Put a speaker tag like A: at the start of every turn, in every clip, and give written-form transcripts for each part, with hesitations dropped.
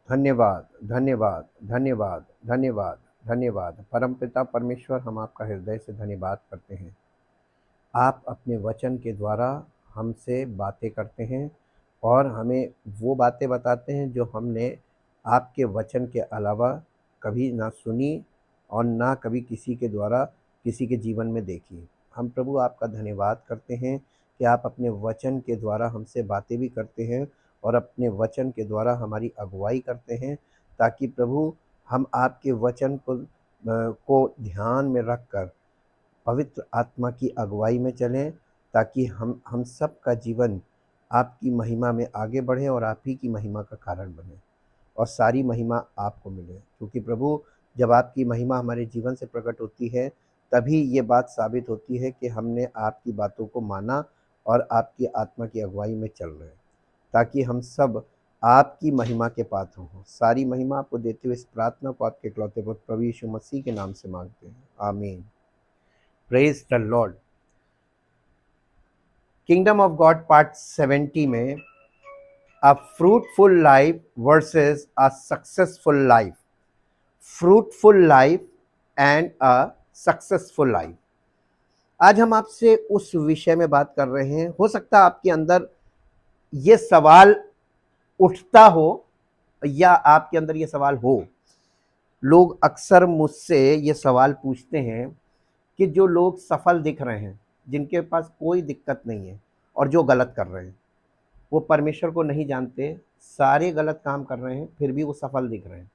A: धन्यवाद, धन्यवाद, धन्यवाद, धन्यवाद, धन्यवाद। परमपिता परमेश्वर, हम आपका हृदय से धन्यवाद करते हैं। आप अपने वचन के द्वारा हमसे बातें करते हैं और हमें वो बातें बताते हैं जो हमने आपके वचन के अलावा कभी ना सुनी और ना कभी किसी के द्वारा किसी के जीवन में देखी। हम प्रभु आपका धन्यवाद करते हैं कि आप अपने वचन के द्वारा हमसे बातें भी करते हैं और अपने वचन के द्वारा हमारी अगुवाई करते हैं, ताकि प्रभु हम आपके वचन को ध्यान में रख कर पवित्र आत्मा की अगुवाई में चलें, ताकि हम सब का जीवन आपकी महिमा में आगे बढ़े और आप ही की महिमा का कारण बने और सारी महिमा आपको मिले। क्योंकि प्रभु, जब आपकी महिमा हमारे जीवन से प्रकट होती है, तभी ये बात साबित होती है कि हमने आपकी बातों को माना और आपकी आत्मा की अगुवाई में चल रहे हैं, ताकि हम सब आपकी महिमा के पात्र हों। सारी महिमा आपको देते हुए इस प्रार्थना को आपके इकलौते पुत्र प्रभु यीशु मसीह के नाम से मांगते हैं, आमीन। Praise the Lord. Kingdom of God part 70 में अ fruitful life versus a successful life, fruitful life and a successful life. आज हम आपसे उस विषय में बात कर रहे हैं। हो सकता है आपके अंदर ये सवाल उठता हो या आपके अंदर ये सवाल हो। लोग अक्सर मुझसे ये सवाल पूछते हैं कि जो लोग सफल दिख रहे हैं, जिनके पास कोई दिक्कत नहीं है और जो गलत कर रहे हैं, वो परमेश्वर को नहीं जानते, सारे गलत काम कर रहे हैं, फिर भी वो सफल दिख रहे हैं।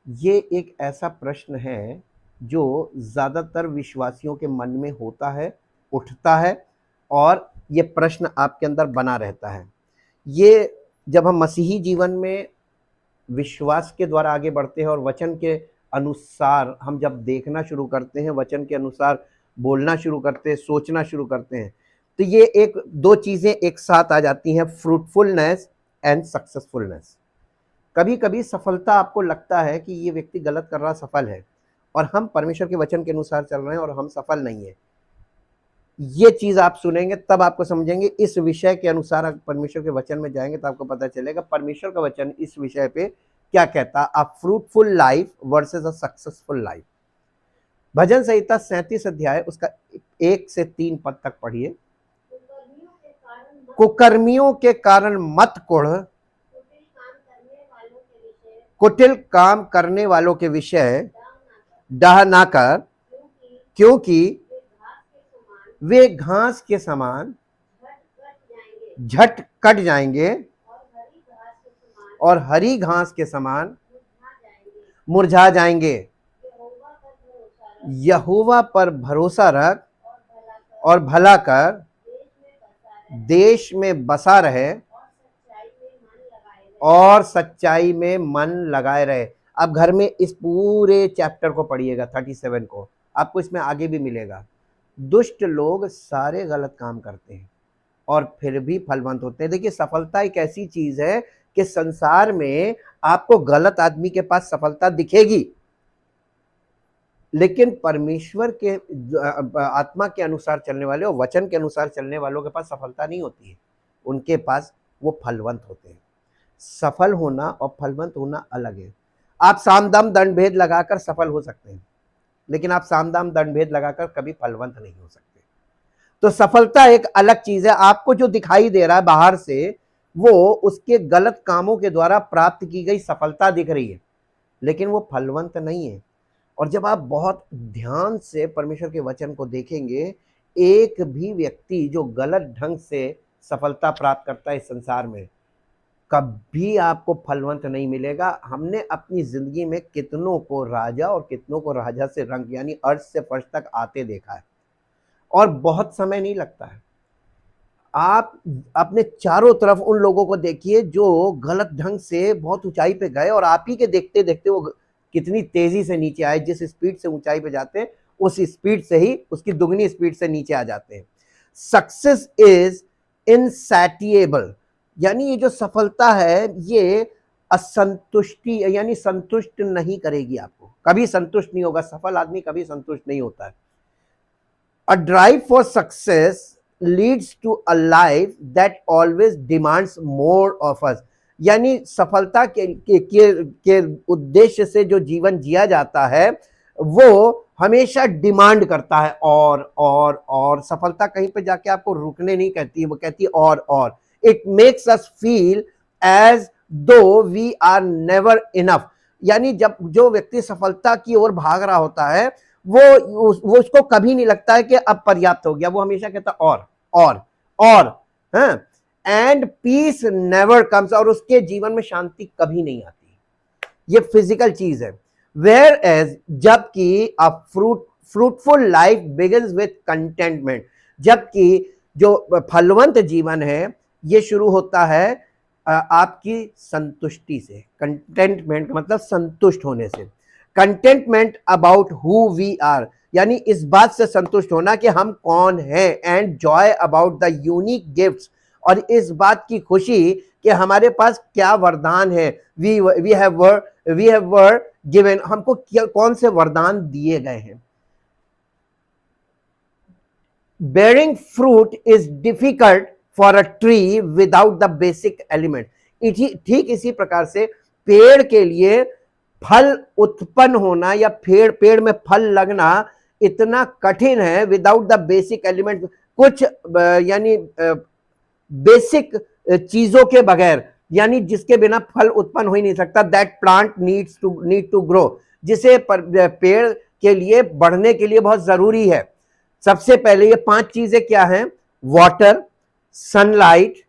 A: ये एक ऐसा प्रश्न है जो ज़्यादातर विश्वासियों के मन में होता है, उठता है और ये प्रश्न आपके अंदर बना रहता है। ये जब हम मसीही जीवन में विश्वास के द्वारा आगे बढ़ते हैं और वचन के अनुसार हम जब देखना शुरू करते हैं, वचन के अनुसार बोलना शुरू करते हैं, सोचना शुरू करते हैं, तो ये एक दो चीज़ें एक साथ आ जाती हैं, फ्रूटफुलनेस एंड सक्सेसफुलनेस। कभी कभी सफलता आपको लगता है कि ये व्यक्ति गलत कर रहा सफल है, और हम परमेश्वर के वचन के अनुसार चल रहे हैं और हम सफल नहीं है। ये चीज आप सुनेंगे तब आपको समझेंगे। इस विषय के अनुसार आप परमेश्वर के वचन में जाएंगे तो आपको पता चलेगा परमेश्वर का वचन इस विषय पे क्या कहता है। A fruitful life versus a successful life. भजन संहिता 37 अध्याय उसका 1 से 3 पद तक पढ़िए। कुकर्मियों के कारण मत कुढ़, कुटिल काम करने वालों के विषय डह ना कर, क्योंकि वे घास के समान झट कट जाएंगे और हरी घास के समान मुरझा जाएंगे। यहोवा पर भरोसा रख और भला कर, देश में बसा रहे और सच्चाई में मन लगाए रहे। अब घर में इस पूरे चैप्टर को पढ़िएगा, 37 को, आपको इसमें आगे भी मिलेगा। दुष्ट लोग सारे गलत काम करते हैं और फिर भी फलवंत होते हैं। देखिए, सफलता एक ऐसी चीज है कि संसार में आपको गलत आदमी के पास सफलता दिखेगी, लेकिन परमेश्वर के आत्मा के अनुसार चलने वाले और वचन के अनुसार चलने वालों के पास सफलता नहीं होती है। उनके पास वो फलवंत होते हैं। सफल होना और फलवंत होना अलग है। आप साम दाम दंड भेद लगाकर सफल हो सकते हैं, लेकिन आप साम दाम दंड भेद लगाकर कभी फलवंत नहीं हो सकते। तो सफलता एक अलग चीज है। आपको जो दिखाई दे रहा है बाहर से, वो उसके गलत कामों के द्वारा प्राप्त की गई सफलता दिख रही है, लेकिन वो फलवंत नहीं है। और जब आप बहुत ध्यान से परमेश्वर के वचन को देखेंगे, एक भी व्यक्ति जो गलत ढंग से सफलता प्राप्त करता है इस संसार में, कभी आपको फलवंत नहीं मिलेगा। हमने अपनी जिंदगी में कितनों को राजा और कितनों को राजा से रंग यानी अर्श से फर्श तक आते देखा है, और बहुत समय नहीं लगता है। आप अपने चारों तरफ उन लोगों को देखिए जो गलत ढंग से बहुत ऊंचाई पे गए, और आप ही के देखते देखते वो कितनी तेजी से नीचे आए। जिस स्पीड से ऊंचाई पे जाते हैं, उस स्पीड से ही उसकी दुगनी स्पीड से नीचे आ जाते हैं। सक्सेस इज इनसैटिएबल, यानी ये जो सफलता है ये असंतुष्टि यानी संतुष्ट नहीं करेगी आपको, कभी संतुष्ट नहीं होगा। सफल आदमी कभी संतुष्ट नहीं होता है। A drive for success leads to a life that always demands more of us. यानी सफलता के उद्देश्य से जो जीवन जिया जाता है वो हमेशा डिमांड करता है और सफलता कहीं पे जाके आपको रुकने नहीं कहती है, वो कहती है और it makes us feel as though we are never enough. यानी जब जो व्यक्ति सफलता की ओर भाग रहा होता है वो उसको कभी नहीं लगता है कि अब पर्याप्त हो गया, वो हमेशा कहता और एंड पीस नेवर कम्स, और उसके जीवन में शांति कभी नहीं आती। ये फिजिकल चीज है। वेयर एज जबकि a fruitful life begins with contentment, जबकि जो फलवंत जीवन है ये शुरू होता है आपकी संतुष्टि से। कंटेंटमेंट मतलब संतुष्ट होने से। Contentment about who we are, यानी इस बात से संतुष्ट होना कि हम कौन हैं। And Joy about the unique gifts, और इस बात की खुशी कि हमारे पास क्या वरदान है। वी हैव वर गिवन, हमको कौन से वरदान दिए गए हैं। Bearing fruit is difficult for a tree without the basic element. ठीक इसी प्रकार से पेड़ के लिए फल उत्पन्न होना या पेड़ में फल लगना इतना कठिन है विदाउट द बेसिक एलिमेंट, कुछ यानी बेसिक चीजों के बगैर, यानी जिसके बिना फल उत्पन्न हो ही नहीं सकता। That plant need to grow, जिसे पेड़ के लिए बढ़ने के लिए बहुत जरूरी है। सबसे पहले ये 5 चीजें क्या हैं? Water, sunlight,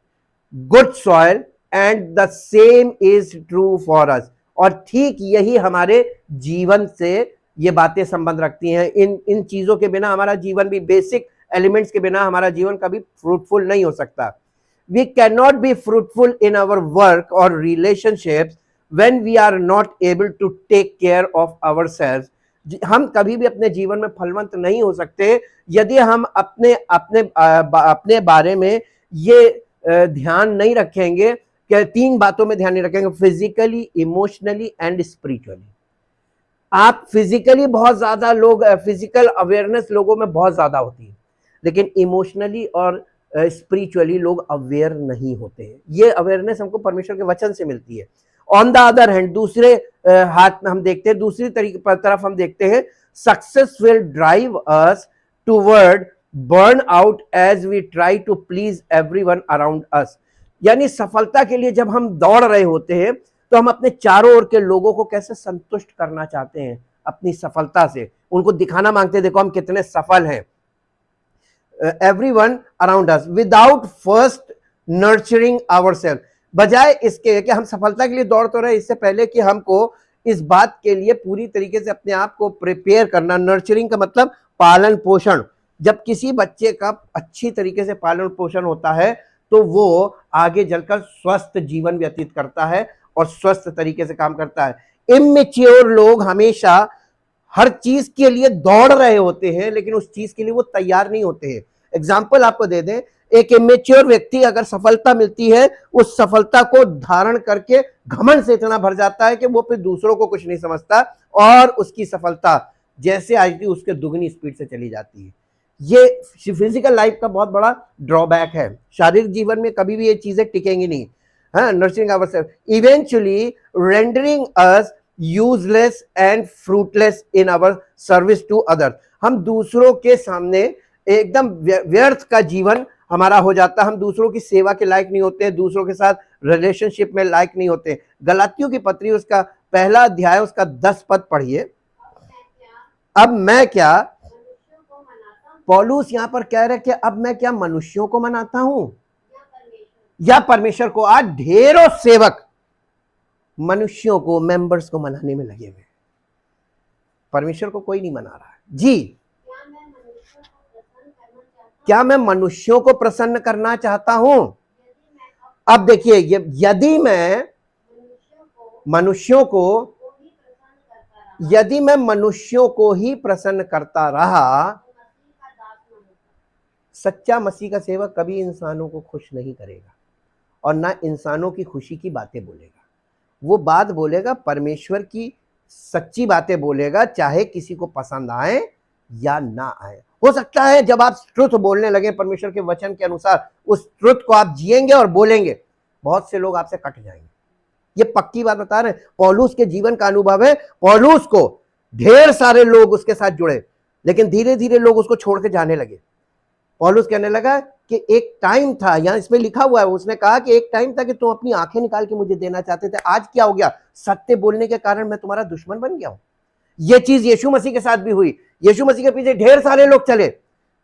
A: good soil, and the same is true for us. और ठीक यही हमारे जीवन से ये बातें संबंध रखती हैं। इन चीजों के बिना हमारा जीवन भी, बेसिक एलिमेंट्स के बिना हमारा जीवन कभी फ्रूटफुल नहीं हो सकता। We can not be fruitful in our work और relationships when we are not able to take care of our self. हम कभी भी अपने जीवन में फलवंत नहीं हो सकते यदि हम अपने बारे में ये ध्यान नहीं रखेंगे कि 3 बातों में ध्यान नहीं रखेंगे, फिजिकली, इमोशनली एंड स्पिरिचुअली। आप फिजिकली बहुत ज्यादा लोग, फिजिकल अवेयरनेस लोगों में बहुत ज्यादा होती है, लेकिन इमोशनली और स्पिरिचुअली लोग अवेयर नहीं होते हैं। ये अवेयरनेस हमको परमेश्वर के वचन से मिलती है। ऑन द अदर हैंड, दूसरे हाथ में हम देखते हैं, दूसरी तरफ हम देखते हैं, success will drive us toward burn out as we try to please everyone around us. यानी सफलता के लिए जब हम दौड़ रहे होते हैं तो हम अपने चारों ओर के लोगों को कैसे संतुष्ट करना चाहते हैं अपनी सफलता से, उनको दिखाना मांगते हैं, देखो हम कितने सफल हैं। Everyone around us without first nurturing ourselves, बजाय इसके कि हम सफलता के लिए दौड़ तो रहे, इससे पहले कि हमको इस बात के लिए पूरी तरीके से अपने आप को प्रिपेयर करना। नर्चरिंग का मतलब पालन पोषण। जब किसी बच्चे का अच्छी तरीके से पालन पोषण होता है तो वो आगे चलकर स्वस्थ जीवन व्यतीत करता है और स्वस्थ तरीके से काम करता है। इमेच्योर लोग हमेशा हर चीज के लिए दौड़ रहे होते हैं लेकिन उस चीज के लिए वो तैयार नहीं होते हैं। एग्जाम्पल आपको दे दें, एक इमेच्योर व्यक्ति अगर सफलता मिलती है, उस सफलता को धारण करके घमंड से इतना भर जाता है कि वो फिर दूसरों को कुछ नहीं समझता और उसकी सफलता जैसे आई थी उसके दुगनी स्पीड से चली जाती है। ये फिजिकल लाइफ का बहुत बड़ा ड्रॉबैक है। शारीरिक जीवन में कभी भी ये चीजें टिकेंगी नहीं। हाँ, nurturing ourselves eventually rendering us useless and fruitless in our service to others. हम दूसरों के सामने एकदम व्यर्थ का जीवन हमारा हो जाता है। हम दूसरों की सेवा के लायक नहीं होते, दूसरों के साथ रिलेशनशिप में लायक नहीं होते। गलातियों की पत्री उसका 1 अध्याय उसका 10 पद पढ़िए। अब मैं क्या, पौलुस यहां पर कह रहे कि अब मैं क्या मनुष्यों को मनाता हूं या परमेश्वर को। आज ढेरों सेवक मनुष्यों को, मेंबर्स को मनाने में लगे हुए, परमेश्वर को कोई नहीं मना रहा है। जी, क्या मैं मनुष्यों को प्रसन्न करना चाहता हूं? अब देखिए, यदि मैं मनुष्यों को ही प्रसन्न करता रहा, सच्चा मसीह का सेवक कभी इंसानों को खुश नहीं करेगा और ना इंसानों की खुशी की बातें बोलेगा। वो बात बोलेगा, परमेश्वर की सच्ची बातें बोलेगा, चाहे किसी को पसंद आए या ना आए। हो सकता है जब आप ट्रुथ बोलने लगे परमेश्वर के वचन के अनुसार, उस ट्रुथ को आप जिएंगे और बोलेंगे, बहुत से लोग आपसे कट जाएंगे, ये पक्की बात बता रहे हैं, पौलुस के जीवन का अनुभव है। पौलुस को ढेर सारे लोग उसके साथ जुड़े, लेकिन धीरे धीरे लोग उसको छोड़ के जाने लगे। पौलुस कहने लगा कि एक टाइम था, यहां इसमें लिखा हुआ है, उसने कहा कि एक टाइम था कि तुम अपनी आंखें निकाल के मुझे देना चाहते थे, आज क्या हो गया, सत्य बोलने के कारण मैं तुम्हारा दुश्मन बन गया हूं। यह चीज यीशु मसीह के साथ भी हुई। यीशु मसीह के पीछे ढेर सारे लोग चले,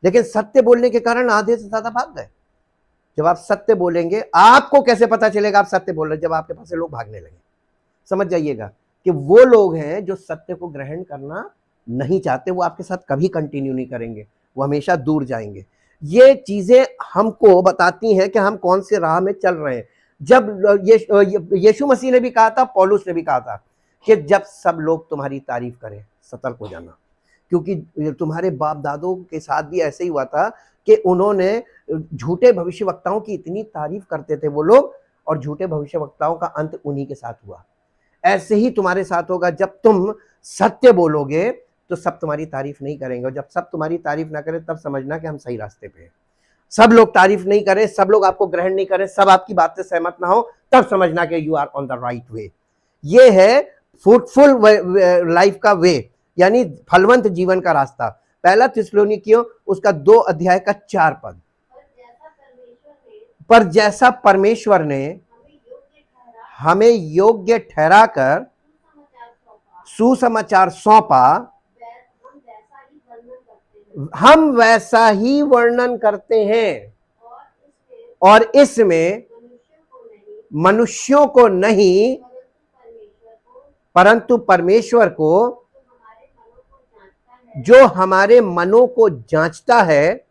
A: लेकिन सत्य बोलने के कारण आधे से ज्यादा भाग गए। जब आप सत्य बोलेंगे, आपको कैसे पता चलेगा आप सत्य बोल रहे, जब आपके पास से लोग भागने लगे। समझ जाइएगा कि वो लोग हैं जो सत्य को ग्रहण करना नहीं चाहते, वो आपके साथ कभी कंटिन्यू नहीं करेंगे, वो हमेशा दूर जाएंगे। ये चीजें हमको बताती हैं कि हम कौन से राह में चल रहे हैं। जब यीशु मसीह ने भी कहा था, पौलुस ने भी कहा था कि जब सब लोग तुम्हारी तारीफ करें, सतर्क हो जाना, क्योंकि तुम्हारे बाप दादों के साथ भी ऐसे ही हुआ था कि उन्होंने झूठे भविष्यवक्ताओं की इतनी तारीफ करते थे वो लोग, और झूठे भविष्यवक्ताओं का अंत उन्हीं के साथ हुआ। ऐसे ही तुम्हारे साथ होगा, जब तुम सत्य बोलोगे तो सब तुम्हारी तारीफ नहीं करेंगे, और जब सब तुम्हारी तारीफ ना करें तब समझना कि हम सही रास्ते पे हैं। सब लोग तारीफ नहीं करें, सब लोग आपको ग्रहण नहीं करें, सब आपकी बात से सहमत ना हो, तब समझना कि you are on the right way. ये है फ्रूटफुल लाइफ का वे, यानी फलवंत जीवन का रास्ता। पहला थिस्सलुनीकियों उसका 2 अध्याय का 4 पद, पर जैसा परमेश्वर ने हमें योग्य ठहराकर सुसमाचार सौंपा, हम वैसा ही वर्णन करते हैं, और इसमें मनुष्यों को नहीं परंतु परमेश्वर को, जो हमारे मनों को जांचता है,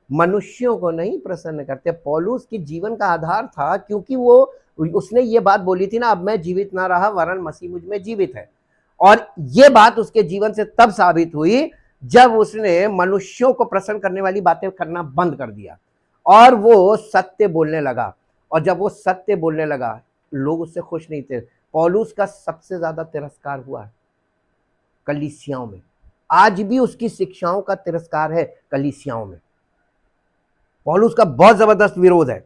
A: मनुष्यों को नहीं प्रसन्न करते। पौलुस की जीवन का आधार था, क्योंकि उसने ये बात बोली थी ना, अब मैं जीवित ना रहा वरन मसीह मुझ में जीवित है। और ये बात उसके जीवन से तब साबित हुई जब उसने मनुष्यों को प्रसन्न करने वाली बातें करना बंद कर दिया और वो सत्य बोलने लगा। और जब वो सत्य बोलने लगा, लोग उससे खुश नहीं थे। पौलुस का सबसे ज्यादा तिरस्कार हुआ कलीसियाओं में, आज भी उसकी शिक्षाओं का तिरस्कार है कलीसियाओं में। पौलुस का बहुत जबरदस्त विरोध है।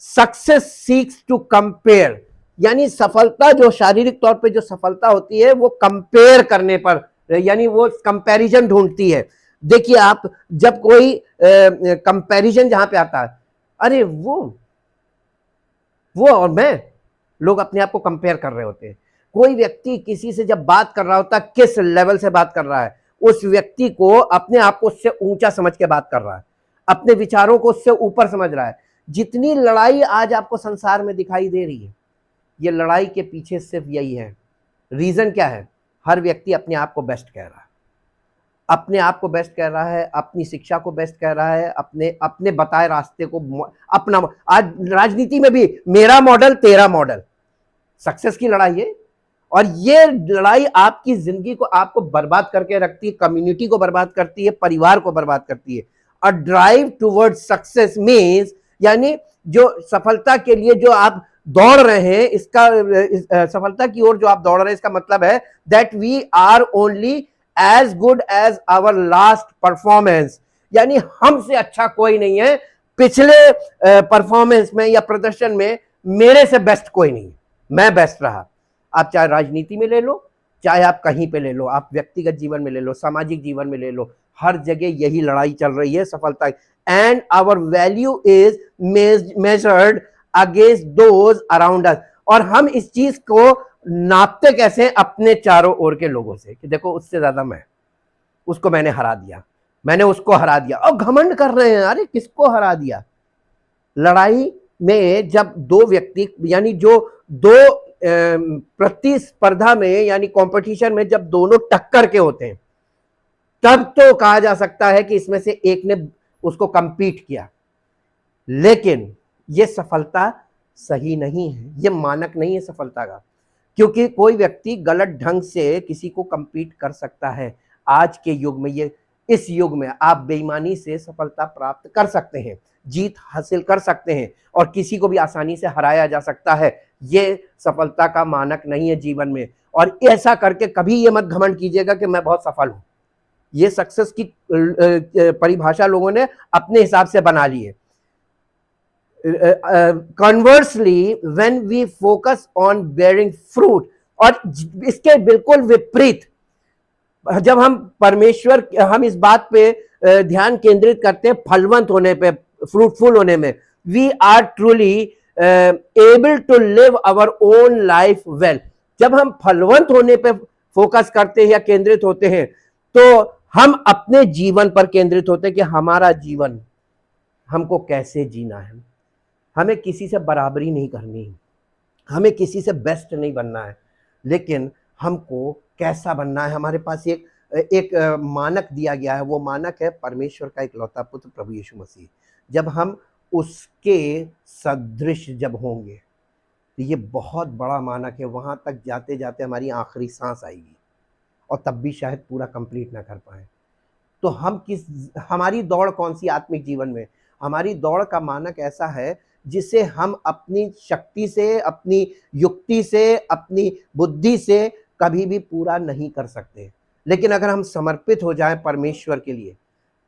A: सक्सेस सीक्स टू कंपेयर, यानी सफलता, जो शारीरिक तौर पे जो सफलता होती है वो कंपेयर करने पर, यानी वो कंपैरिजन ढूंढती है। देखिए आप, जब कोई कंपैरिजन जहां पे आता है, अरे वो और मैं, लोग अपने आप को कंपेयर कर रहे होते हैं। कोई व्यक्ति किसी से जब बात कर रहा होता है, किस लेवल से बात कर रहा है, उस व्यक्ति को अपने आप को उससे ऊंचा समझ के बात कर रहा है, अपने विचारों को उससे ऊपर समझ रहा है। जितनी लड़ाई आज आपको संसार में दिखाई दे रही है, ये लड़ाई के पीछे सिर्फ यही है। रीजन क्या है? हर व्यक्ति अपने आप को बेस्ट कह रहा है, अपने आप को बेस्ट कह रहा है, अपनी शिक्षा को बेस्ट कह रहा है, अपने बताए रास्ते को अपना। आज राजनीति में भी मेरा मॉडल तेरा मॉडल, सक्सेस की लड़ाई है। और ये लड़ाई आपकी जिंदगी को, आपको बर्बाद करके रखती है, कम्युनिटी को बर्बाद करती है, परिवार को बर्बाद करती है। A drive toward success means, यानी जो सफलता के लिए जो आप दौड़ रहे हैं, इसका सफलता की ओर जो आप दौड़ रहे हैं, इसका मतलब है that we are only as good as our last performance, यानी हमसे अच्छा कोई नहीं है, पिछले परफॉर्मेंस में या प्रदर्शन में मेरे से बेस्ट कोई नहीं, मैं बेस्ट रहा। आप चाहे राजनीति में ले लो, चाहे आप कहीं पे ले लो, आप व्यक्तिगत जीवन में ले लो, सामाजिक जीवन में ले लो, हर जगह यही लड़ाई चल रही है, सफलता। And our value is measured against those around us, और हम इस चीज को नापते कैसे? अपने चारों ओर के लोगों से, कि देखो उससे ज्यादा मैं, उसको मैंने हरा दिया, मैंने उसको हरा दिया, और घमंड कर रहे हैं, अरे किसको हरा दिया? लड़ाई में जब दो व्यक्ति, यानी जो दो प्रतिस्पर्धा में, यानी कंपटीशन में जब दोनों टक्कर के होते हैं, तब तो कहा जा सकता है कि इसमें से एक ने उसको कंपीट किया। लेकिन यह सफलता सही नहीं है, यह मानक नहीं है सफलता का, क्योंकि कोई व्यक्ति गलत ढंग से किसी को कंपीट कर सकता है। आज के युग में, ये इस युग में आप बेईमानी से सफलता प्राप्त कर सकते हैं, जीत हासिल कर सकते हैं, और किसी को भी आसानी से हराया जा सकता है। ये सफलता का मानक नहीं है जीवन में। और ऐसा करके कभी ये मत घमंड कीजिएगा कि मैं बहुत सफल हूं। ये सक्सेस की परिभाषा लोगों ने अपने हिसाब से बना ली है। Conversely when we focus on bearing fruit, और इसके बिल्कुल विपरीत, जब हम इस बात पे ध्यान केंद्रित करते हैं फलवंत होने पे, फ्रूटफुल होने में, we are truly able to live our own life well. जब हम फलवंत होने पे फोकस करते हैं या केंद्रित होते हैं, तो हम अपने जीवन पर केंद्रित होते हैं कि हमारा जीवन हमको कैसे जीना है। हमें किसी से बराबरी नहीं करनी है, हमें किसी से बेस्ट नहीं बनना है, लेकिन हमको कैसा बनना है। हमारे पास एक मानक दिया गया है, वो मानक है परमेश्वर का इकलौता पुत्र प्रभु यीशु मसीह। जब हम उसके सदृश जब होंगे, तो ये बहुत बड़ा मानक है, वहां तक जाते जाते हमारी आखिरी सांस आएगी और तब भी शायद पूरा कंप्लीट ना कर पाए। तो हमारी दौड़ कौन सी आत्मिक जीवन में? हमारी दौड़ का मानक ऐसा है जिसे हम अपनी शक्ति से, अपनी युक्ति से, अपनी बुद्धि से कभी भी पूरा नहीं कर सकते। लेकिन अगर हम समर्पित हो जाएं परमेश्वर के लिए,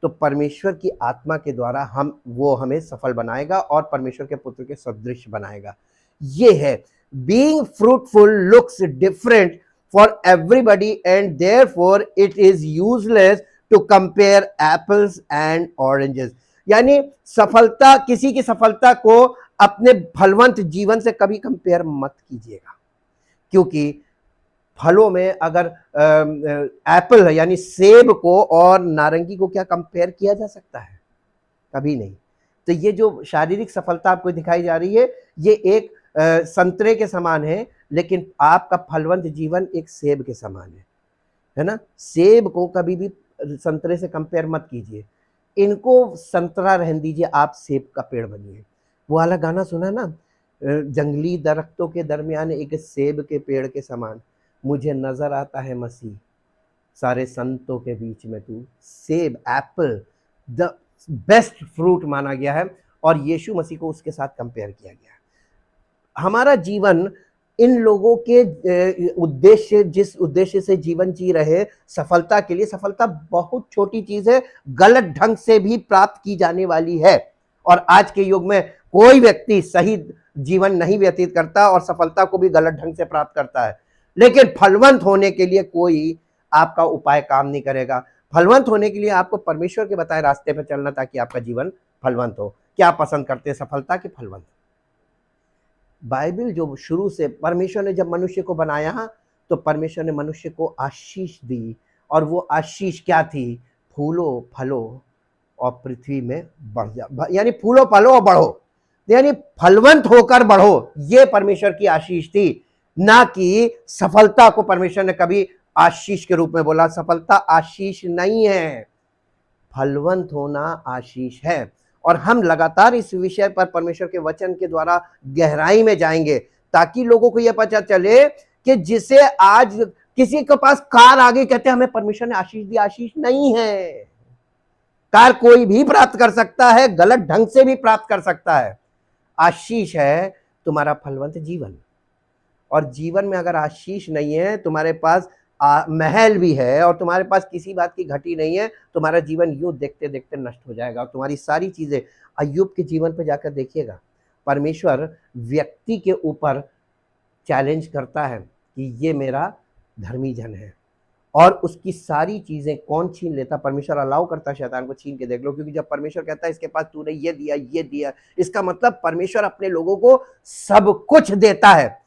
A: तो परमेश्वर की आत्मा के द्वारा वो हमें सफल बनाएगा और परमेश्वर के पुत्र के सदृश बनाएगा। ये है, being fruitful looks different for everybody and therefore it is useless to compare apples and oranges. यानी सफलता, किसी की सफलता को अपने फलवंत जीवन से कभी कंपेयर मत कीजिएगा, क्योंकि फलों में अगर एप्पल है यानी सेब को और नारंगी को क्या कंपेयर किया जा सकता है? कभी नहीं। तो ये जो शारीरिक सफलता आपको दिखाई जा रही है, ये एक संतरे के समान है, लेकिन आपका फलवंत जीवन एक सेब के समान है ना। सेब को कभी भी संतरे से कंपेयर मत कीजिए, इनको संतरा रहने दीजिए, आप सेब का पेड़ बनिए। वो वाला गाना सुना ना, जंगली दरख्तों के दरमियान एक सेब के पेड़ के समान मुझे नजर आता है मसीह, सारे संतों के बीच में तू। सेब, एप्पल द बेस्ट फ्रूट माना गया है और यीशु मसीह को उसके साथ कंपेयर किया गया है। हमारा जीवन इन लोगों के उद्देश्य, जिस उद्देश्य से जीवन जी रहे, सफलता के लिए, सफलता बहुत छोटी चीज है, गलत ढंग से भी प्राप्त की जाने वाली है। और आज के युग में कोई व्यक्ति सही जीवन नहीं व्यतीत करता और सफलता को भी गलत ढंग से प्राप्त करता है। लेकिन फलवंत होने के लिए कोई आपका उपाय काम नहीं करेगा। फलवंत होने के लिए आपको परमेश्वर के बताए रास्ते पर चलना, ताकि आपका जीवन फलवंत हो। क्या पसंद करते हैं, सफलता की फलवंत? बाइबल जो शुरू से, परमेश्वर ने जब मनुष्य को बनाया, तो परमेश्वर ने मनुष्य को आशीष दी, और वो आशीष क्या थी? फूलो फलो और पृथ्वी में बढ़ जा, यानी फूलो फलो और बढ़ो, यानी फलवंत होकर बढ़ो। ये परमेश्वर की आशीष थी, ना कि सफलता को परमेश्वर ने कभी आशीष के रूप में बोला। सफलता आशीष नहीं है, फलवंत होना आशीष है। और हम लगातार इस विषय पर परमेश्वर के वचन के द्वारा गहराई में जाएंगे, ताकि लोगों को यह पता चले कि जिसे आज किसी के पास कार आ गई, कहते हैं हमें परमेश्वर ने आशीष दी। आशीष नहीं है। कार कोई भी प्राप्त कर सकता है, गलत ढंग से भी प्राप्त कर सकता है। आशीष है तुम्हारा फलवंत जीवन। और जीवन में अगर आशीष नहीं है, तुम्हारे पास महल भी है और तुम्हारे पास किसी बात की घटी नहीं है, तुम्हारा जीवन यूं देखते देखते नष्ट हो जाएगा और तुम्हारी सारी चीजें। अय्यूब के जीवन पर जाकर देखिएगा, परमेश्वर व्यक्ति के ऊपर चैलेंज करता है कि ये मेरा धर्मी जन है, और उसकी सारी चीजें कौन छीन लेता? परमेश्वर अलाउ करता है शैतान को, छीन के देख लो। क्योंकि जब परमेश्वर कहता है इसके पास तूने ये दिया, इसका मतलब परमेश्वर अपने लोगों को सब कुछ देता है।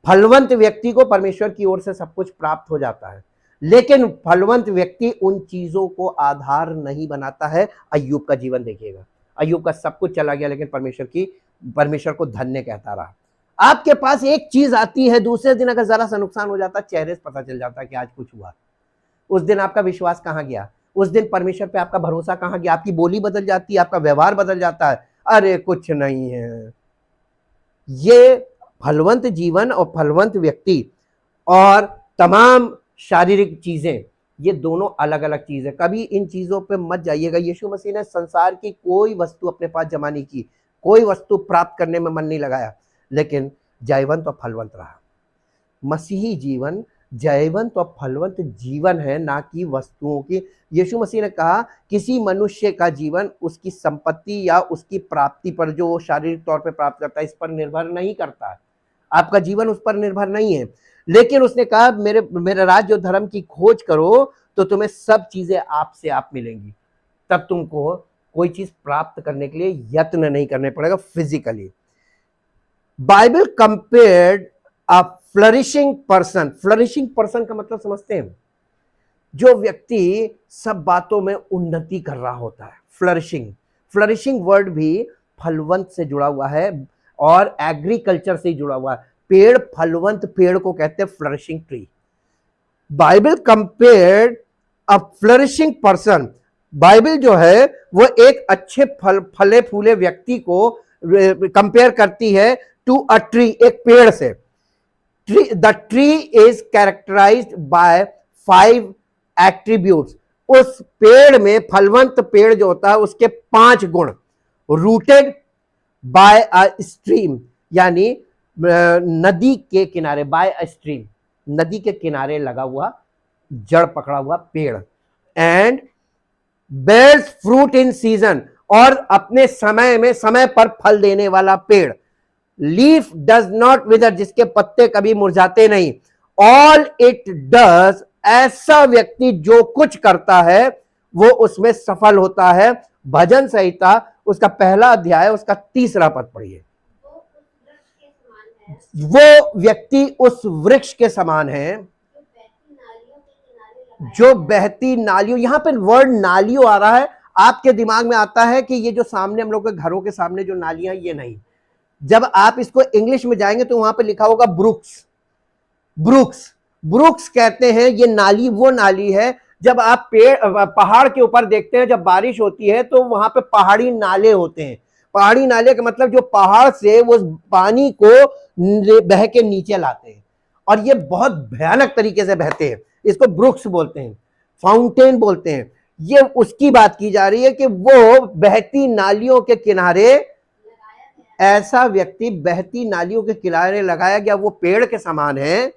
A: फलवंत व्यक्ति को परमेश्वर की ओर से सब कुछ प्राप्त हो जाता है, लेकिन फलवंत व्यक्ति उन चीजों को आधार नहीं बनाता है। अय्यूब का जीवन देखिएगा, अय्यूब का सब कुछ चला गया, लेकिन परमेश्वर को धन्य कहता रहा। आपके पास एक चीज आती है, दूसरे दिन अगर जरा सा नुकसान हो जाता, चेहरे से पता चल जाता कि आज कुछ हुआ। उस दिन आपका विश्वास कहां गया? उस दिन परमेश्वर पे आपका भरोसा कहां गया? आपकी बोली बदल जाती है, आपका व्यवहार बदल जाता है। अरे कुछ नहीं है। ये फलवंत जीवन और फलवंत व्यक्ति और तमाम शारीरिक चीजें, ये दोनों अलग अलग चीज है। कभी इन चीजों पे मत जाइएगा। यीशु मसीह ने संसार की कोई वस्तु अपने पास जमा नहीं की, कोई वस्तु प्राप्त करने में मन नहीं लगाया, लेकिन जयवंत और फलवंत रहा। मसीही जीवन जयवंत और फलवंत जीवन है, ना कि वस्तुओं की। यीशु मसीह ने कहा किसी मनुष्य का जीवन उसकी संपत्ति या उसकी प्राप्ति पर, जो वो शारीरिक तौर पे प्राप्त करता है, इस पर निर्भर नहीं करता है। आपका जीवन उस पर निर्भर नहीं है। लेकिन उसने कहा मेरे राज्य और धर्म की खोज करो तो तुम्हें सब चीजें आपसे आप मिलेंगी। तब तुमको कोई चीज प्राप्त करने के लिए यत्न नहीं करने पड़ेगा फिजिकली। बाइबल कंपेयर्ड अ फ्लरिशिंग पर्सन का मतलब समझते हैं? जो व्यक्ति सब बातों में उन्नति कर रहा होता है। फ्लरिशिंग वर्ड भी फलवंत से जुड़ा हुआ है और एग्रीकल्चर से जुड़ा हुआ है। पेड़, फलवंत पेड़ को कहते हैं फ्लरिशिंग ट्री। बाइबल कंपेयर्ड अ फ्लरिशिंग पर्सन, बाइबल जो है वो एक अच्छे फले फूले व्यक्ति को कंपेयर करती है टू अ ट्री, एक पेड़ से। The tree is characterised by 5 attributes. उस पेड़ में, फलवंत पेड़ जो होता है, उसके 5 गुण। रूटेड बाय अ स्ट्रीम, यानी नदी के किनारे, बाय अ स्ट्रीम, नदी के किनारे लगा हुआ, जड़ पकड़ा हुआ पेड़। And bears fruit in season, और अपने समय में समय पर फल देने वाला पेड़। लीफ डज नॉट विदर, जिसके पत्ते कभी मुरझाते नहीं। ऑल इट डज, ऐसा व्यक्ति जो कुछ करता है वो उसमें सफल होता है। भजन संहिता उसका 1 अध्याय उसका 3 पद पढ़िए। वो व्यक्ति उस वृक्ष के समान है जो बहती नालियों, यहां पर वर्ड नालियों आ रहा है। आपके दिमाग में आता है कि ये जो सामने हम लोग के घरों के सामने जो नालियां, ये नहीं। जब आप इसको इंग्लिश में जाएंगे तो वहां पे लिखा होगा ब्रुक्स कहते हैं। ये नाली वो नाली है, जब आप पहाड़ के ऊपर देखते हैं, जब बारिश होती है तो वहां पे पहाड़ी नाले होते हैं। पहाड़ी नाले का मतलब जो पहाड़ से वो पानी को बह के नीचे लाते हैं, और ये बहुत भयानक तरीके से बहते हैं। इसको ब्रुक्स बोलते हैं, फाउंटेन बोलते हैं। ये उसकी बात की जा रही है कि वो बहती नालियों के किनारे, ऐसा व्यक्ति बहती नालियों के किनारे लगाया गया वो पेड़ के समान है।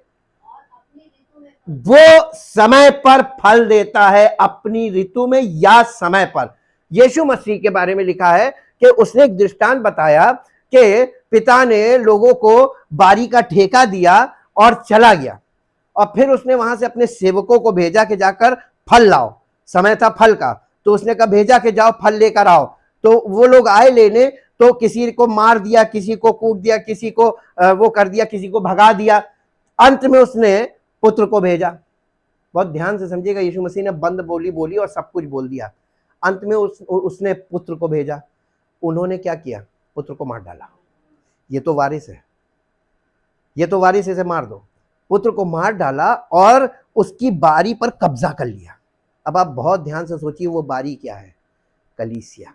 A: वो समय पर फल देता है, अपनी ऋतु में या समय पर। यीशु मसीह के बारे में लिखा है कि उसने एक दृष्टांत बताया कि पिता ने लोगों को बारी का ठेका दिया और चला गया, और फिर उसने वहां से अपने सेवकों को भेजा कि जाकर फल लाओ। समय था फल का, तो उसने कहा भेजा कि जाओ फल लेकर आओ। तो वो लोग आए लेने, तो किसी को मार दिया, किसी को कूट दिया, किसी को वो कर दिया, किसी को भगा दिया। अंत में उसने पुत्र को भेजा। बहुत ध्यान से समझिएगा, यीशु मसीह ने बंद बोली बोली और सब कुछ बोल दिया। अंत में उसने पुत्र को भेजा। उन्होंने क्या किया? पुत्र को मार डाला। ये तो वारिस है, ये तो वारिस, इसे मार दो। पुत्र को मार डाला और उसकी बारी पर कब्जा कर लिया। अब आप बहुत ध्यान से सोचिए, वो बारी क्या है? कलीसिया।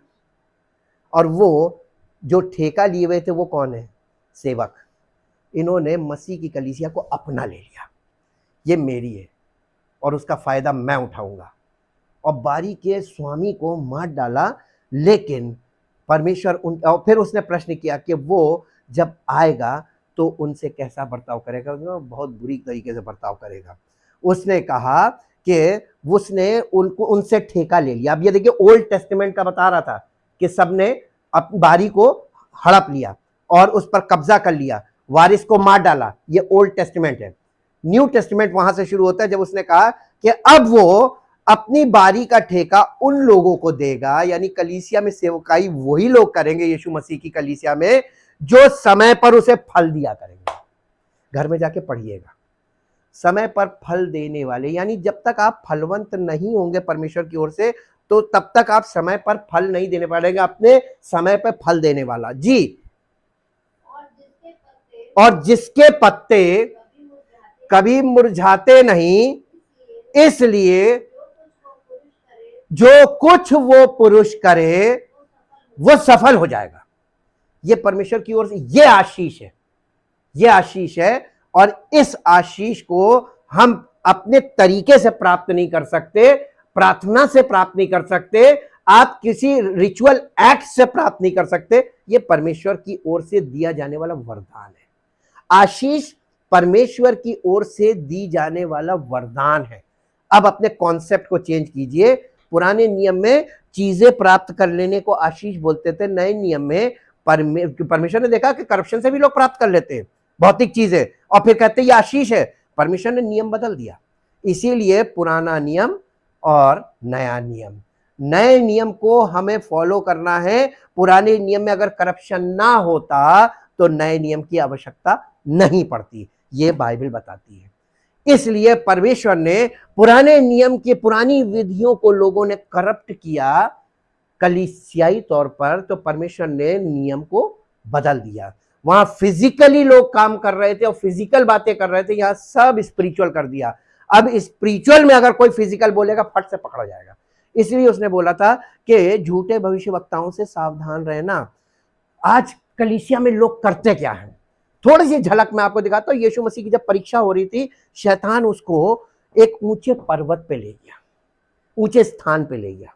A: और वो जो ठेका लिए हुए थे वो कौन है? सेवक। इन्होंने मसीह की कलीसिया को अपना ले लिया, ये मेरी है और उसका फायदा मैं उठाऊंगा, और बारी के स्वामी को मार डाला। लेकिन परमेश्वर और फिर उसने प्रश्न किया कि वो जब आएगा तो उनसे कैसा बर्ताव करेगा? बहुत बुरी तरीके से बर्ताव करेगा। उसने कहा कि उसने उनसे ठेका ले लिया। अब ये देखिए, ओल्ड टेस्टामेंट का बता रहा था कि सबने अपनी बारी को हड़प लिया और उस पर कब्जा कर लिया, वारिस को मार डाला। ये ओल्ड टेस्टामेंट है। न्यू टेस्टामेंट वहां से शुरू होता है जब उसने कहा कि अब वो अपनी बारी का ठेका उन लोगों को देगा, यानी कलीसिया में सेवकाई वही लोग करेंगे यीशु मसीह की कलीसिया में जो समय पर उसे फल दिया करेंगे। घर में जाके पढ़िएगा, समय पर फल देने वाले, यानी जब तक आप फलवंत नहीं होंगे परमेश्वर की ओर से, तो तब तक आप समय पर फल नहीं देने पाएंगे। अपने समय पर फल देने वाला जी। और जिसके पत्ते कभी मुरझाते नहीं, इसलिए जो कुछ वो पुरुष करे वो सफल हो जाएगा। ये परमेश्वर की ओर से ये आशीष है, ये आशीष है। और इस आशीष को हम अपने तरीके से प्राप्त नहीं कर सकते, प्रार्थना से प्राप्त नहीं कर सकते, आप किसी रिचुअल एक्ट से प्राप्त नहीं कर सकते। ये परमेश्वर की ओर से दिया जाने वाला वरदान है। आशीष परमेश्वर की ओर से दी जाने वाला वरदान है। अब अपने कॉन्सेप्ट को चेंज कीजिए। पुराने नियम में चीजें प्राप्त कर लेने को आशीष बोलते थे, नए नियम में परमेश्वर ने देखा कि करप्शन से भी लोग प्राप्त कर लेते हैं भौतिक चीजें, और फिर कहते हैं ये आशीष है। परमेश्वर ने नियम बदल दिया। इसीलिए पुराना नियम और नया नियम, नए नियम को हमें फॉलो करना है। पुराने नियम में अगर करप्शन ना होता तो नए नियम की आवश्यकता नहीं पड़ती, ये बाइबल बताती है। इसलिए परमेश्वर ने पुराने नियम की पुरानी विधियों को लोगों ने करप्ट किया कलीसियाई तौर पर, तो परमेश्वर ने नियम को बदल दिया। वहां फिजिकली लोग काम कर रहे थे और फिजिकल बातें कर रहे थे, यहां सब स्पिरिचुअल कर दिया। अब स्पिरिचुअल में अगर कोई फिजिकल बोलेगा फट से पकड़ा जाएगा। इसलिए उसने बोला था कि झूठे भविष्यवक्ताओं से सावधान रहना। आज कलीसिया में लोग करते क्या है, थोड़ी सी झलक मैं आपको दिखाता हूं। यीशु मसीह की जब परीक्षा हो रही थी, शैतान उसको एक ऊंचे पर्वत पे ले गया, ऊंचे स्थान पे ले गया,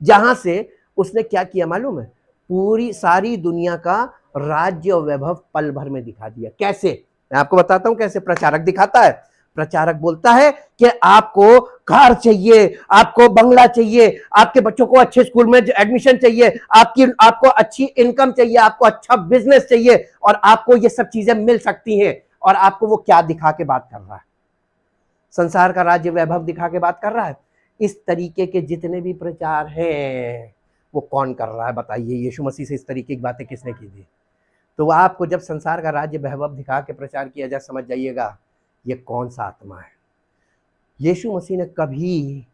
A: जहां से उसने क्या किया मालूम है? पूरी सारी दुनिया का राज्य और वैभव पल भर में दिखा दिया। कैसे? मैं आपको बताता हूं कैसे प्रचारक दिखाता है। प्रचारक बोलता है कि आपको कार चाहिए, आपको बंगला चाहिए, आपके बच्चों को अच्छे स्कूल में एडमिशन चाहिए, आपको अच्छी इनकम चाहिए, आपको अच्छा बिजनेस चाहिए, और आपको ये सब चीजें मिल सकती हैं। और आपको वो क्या दिखा के बात कर रहा है? संसार का राज्य वैभव दिखा के बात कर रहा है। इस तरीके के जितने भी प्रचार हैं वो कौन कर रहा है बताइए? यीशु मसीह से इस तरीके की बातें किसने की थी? तो आपको जब संसार का राज्य वैभव दिखा के प्रचार किया जाए, समझ जाइएगा ये कौन सा आत्मा है। यीशु मसीह ने कभी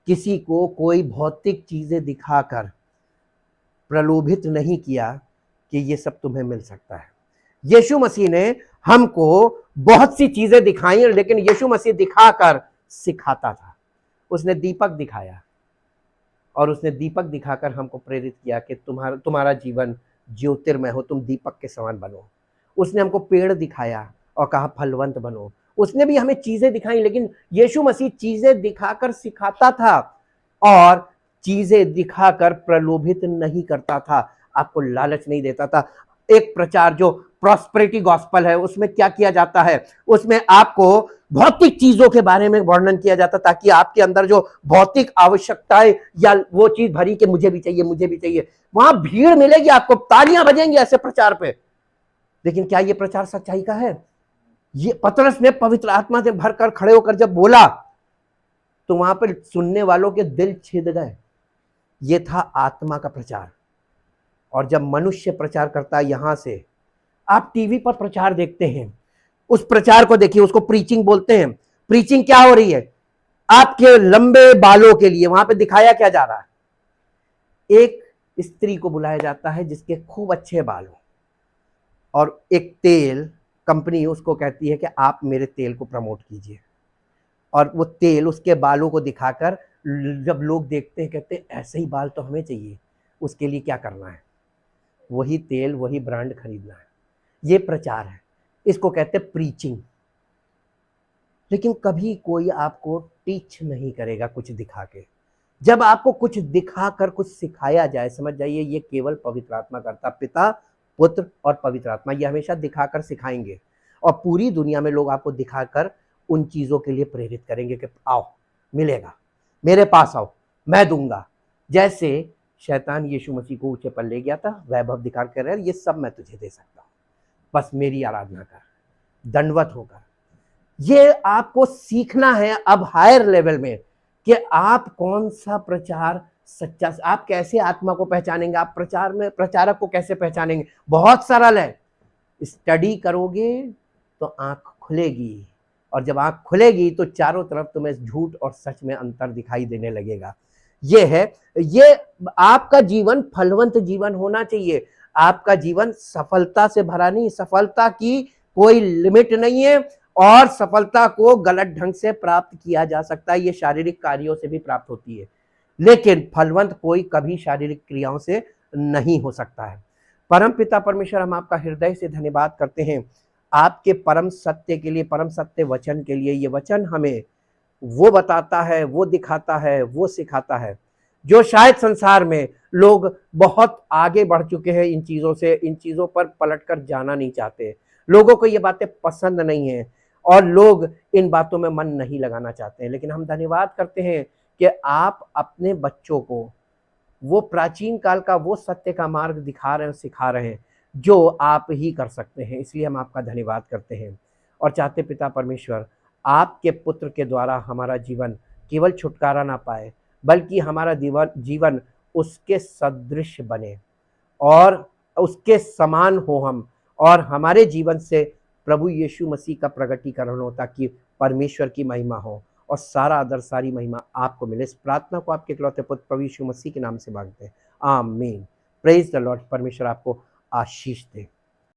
A: किसी को कोई भौतिक चीजें दिखाकर प्रलोभित नहीं किया कि ये सब तुम्हें मिल सकता है। यीशु मसीह ने हमको बहुत सी चीजें दिखाई, लेकिन यीशु मसीह दिखाकर सिखाता था। उसने दीपक दिखाया, और उसने दीपक दिखाकर हमको प्रेरित किया कि तुम्हारा जीवन ज्योतिर्मय हो, तुम दीपक के समान बनो। उसने हमको पेड़ दिखाया और कहा फलवंत बनो। उसने भी हमें चीजें दिखाई, लेकिन यीशु मसीह चीजें दिखाकर सिखाता था और चीजें दिखाकर प्रलोभित नहीं करता था, आपको लालच नहीं देता था। एक प्रचार जो प्रॉस्पेरिटी गॉस्पल है, उसमें क्या किया जाता है? उसमें आपको भौतिक चीजों के बारे में वर्णन किया जाता ताकि आपके अंदर जो भौतिक आवश्यकताएं या वो चीज भरी कि मुझे भी चाहिए, मुझे भी चाहिए। वहां भीड़ मिलेगी, आपको तालियां बजेंगी ऐसे प्रचार पे। लेकिन क्या ये प्रचार सच्चाई का है? ये पतरस ने पवित्र आत्मा से भरकर खड़े होकर जब बोला तो वहां पर सुनने वालों के दिल छिद गए। ये था आत्मा का प्रचार। और जब मनुष्य प्रचार करता है, यहां से आप टीवी पर प्रचार देखते हैं, उस प्रचार को देखिए, उसको प्रीचिंग बोलते हैं। प्रीचिंग क्या हो रही है? आपके लंबे बालों के लिए वहां पे दिखाया क्या जा रहा है? एक स्त्री को बुलाया जाता है जिसके खूब अच्छे बाल हो, और एक तेल कंपनी उसको कहती है कि आप मेरे तेल को प्रमोट कीजिए, और वो तेल उसके बालों को दिखाकर जब लोग देखते हैं कहते हैं ऐसे ही बाल तो हमें चाहिए। उसके लिए क्या करना है? वही तेल, वही ब्रांड खरीदना है। ये प्रचार है, इसको कहते हैं प्रीचिंग। लेकिन कभी कोई आपको टीच नहीं करेगा कुछ दिखा के। जब आपको कुछ दिखाकर कुछ सिखाया जाए, समझ जाइए ये केवल पवित्र आत्मा करता। पिता, पुत्र और पवित्र आत्मा, ये हमेशा दिखाकर सिखाएंगे, और पूरी दुनिया में लोग आपको दिखाकर उन चीजों के लिए प्रेरित करेंगे कि आओ, मिलेगा, मेरे पास आओ, मैं दूंगा। जैसे शैतान यीशु मसीह को ऊंचे पर ले गया था, वैभव दिखा कर रहे, ये सब मैं तुझे दे सकता हूं, बस मेरी आराधना कर, दंडवत होकर। ये आपको सीखना है अब हायर लेवल में कि आप कौन सा प्रचार सच्चा, आप कैसे आत्मा को पहचानेंगे, आप प्रचार में प्रचारक को कैसे पहचानेंगे? बहुत सरल है। स्टडी करोगे तो आंख खुलेगी, और जब आंख खुलेगी तो चारों तरफ तुम्हें झूठ और सच में अंतर दिखाई देने लगेगा। ये है, ये आपका जीवन फलवंत जीवन होना चाहिए। आपका जीवन सफलता से भरा नहीं, सफलता की कोई लिमिट नहीं है, और सफलता को गलत ढंग से प्राप्त किया जा सकता है। ये शारीरिक कार्यों से भी प्राप्त होती है, लेकिन फलवंत कोई कभी शारीरिक क्रियाओं से नहीं हो सकता है। परम पिता परमेश्वर, हम आपका हृदय से धन्यवाद करते हैं आपके परम सत्य के लिए, परम सत्य वचन के लिए। ये वचन हमें वो बताता है, वो दिखाता है, वो सिखाता है जो शायद संसार में लोग बहुत आगे बढ़ चुके हैं इन चीजों से, इन चीजों पर पलटकर जाना नहीं चाहते। लोगों को ये बातें पसंद नहीं है और लोग इन बातों में मन नहीं लगाना चाहते हैं। लेकिन हम धन्यवाद करते हैं कि आप अपने बच्चों को वो प्राचीन काल का वो सत्य का मार्ग दिखा रहे हैं, सिखा रहे हैं, जो आप ही कर सकते हैं। इसलिए हम आपका धन्यवाद करते हैं और चाहते पिता परमेश्वर, आपके पुत्र के द्वारा हमारा जीवन केवल छुटकारा ना पाए, बल्कि हमारा जीवन उसके सदृश बने और उसके समान हो हम, और हमारे जीवन से प्रभु यीशु मसीह का प्रगटीकरण हो, ताकि परमेश्वर की महिमा हो और सारा आदर सारी महिमा आपको मिले। इस प्रार्थना को आपके इकलौते पुत्र प्रभु यीशु मसीह के नाम से मांगते हैं, आमीन। Praise the Lord. परमेश्वर आपको आशीष दे।